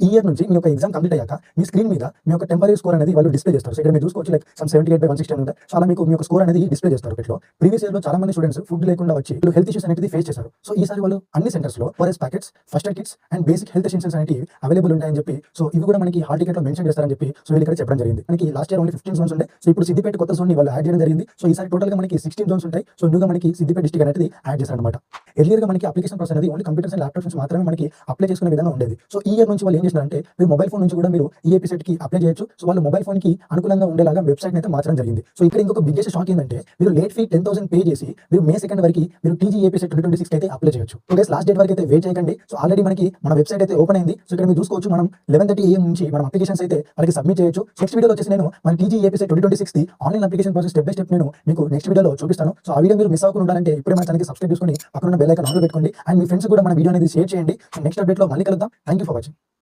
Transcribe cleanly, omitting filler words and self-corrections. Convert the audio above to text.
ఈ ఇయర్ నుంచి మీ యొక్క ఎగ్జామ్ కంప్లీట్ అయ్యాక మీ స్క్రీన్ మీద మీ యొక్క టెంపరీ స్కోర్ అనేది వాళ్ళు డిస్ప్లే చేస్తారు. సో ఇక్కడ మీరు చూసుకోవచ్చు లైక్ సమ్ 78/160 ఉంది. చాలా మీకు మీ యొక్క స్కోర్ అనేది డిస్ప్లే చేస్తారు. ఇట్లో ప్రీవియస్ ఇయర్ లో చాలా మంది స్టూడెంట్స్ ఫుడ్ లేకుండా వచ్చి హెల్త్ ఇష్యూస్ అనేది ఫేస్ చేశారు. సో ఈసారి వాళ్ళు అన్ని సెంటర్స్ లో ORS packets, first aid kits and basic health essentials అనేవి అవైలబుల్ ఉంటాయని చెప్పి సో ఇవి కూడా మనకి హాల్ టికెట్ లో మెన్షన్ చేస్తారని చెప్పి సో వీళ్ళు ఇక్కడ చెప్పడం జరిగింది. మనకి లాస్ట్ ఇయర్ ఓన్లీ 15 జోన్స్ ఉండే. సో ఇప్పుడు సిద్దిపేట కొత్త జోన్ ని వాళ్ళు యాడ్ చేయడం జరిగింది. సో ఈసారి టోటల్ గా మనకి 16 జోన్స్ ఉంటాయి. సో ఇందులో మనకి సిద్దిపేట డిస్ట్రిక్ట్ అనేది యాడ్ చేశారు అనమాట. ఎర్లియర్ గా మనకి అప్లికేషన్ ప్రాసెస్ అనేది ఓన్లీ కంప్యూటర్స్ అండ్ ల్యాప్టాప్స్ నుంచి మాత్రమే మనకి అప్లై చేసుకునే విధంగా ఉండేది. సో ఈ ఇయర్ నుంచి వాళ్ళు ఏం చేస్తారంటే మీరు మొబైల్ ఫోన్ నుంచి కూడా మీరు ఈఏపీ సెట్ కి అప్లై చేయొచ్చు. సో వాళ్ళు మొబైల్ ఫోన్ కి అనుకూలంగా ఉండేలాగా వెబ్సైట్ అయితే మార్చడం జరిగింది. సో ఇక్కడ ఇంకొక బిగ్గెస్ట్ షాక్ ఏంటంటే మీరు లేట్ ఫీ 10,000 పే చేసి మీరు May 2 వరకు మీరు టీజీఏపీ సెట్ 2026 అయితే అప్లై చేయొచ్చు. సో గైస్ లాస్ట్ డేట్ వరకు అయితే వెయిట్ చేయకండి. సో ఆల్రెడీ మనకి మన వెబ్సైట్ అయితే ఓపెన్ అయింది. సో ఇక్కడ మీరు చూసుకోవచ్చు మనం 11:30 AM నుంచి మనం అప్లికేషన్స్ అయితే వాళ్ళకి సబ్మిట్ చేయొచ్చు. నెక్స్ట్ వీడియోలో వచ్చేసి నేను మన TGAP SET 2026 the online application process step by step నేను మీకు నెక్స్ట్ వీడియోలో చూపిస్తాను. సో ఆ వీడియో మీరు మిస్ అవ్వకుండా ఉండాలంటే ఇప్పుడే మన ఛానల్కి సబ్స్క్రైబ్ చేసుకొని పక్కన ఉన్న బెల్ ఐకాన్ ఆన్ లో పెట్టుకోండి అండ్ మీ ఫ్రెండ్స్ కూడా మన వీడియో అనేది షేర్ చేయండి. సో నెక్స్ట్ అప్డేట్ లో మళ్ళీ కలుద్దాం. Thank you for watching.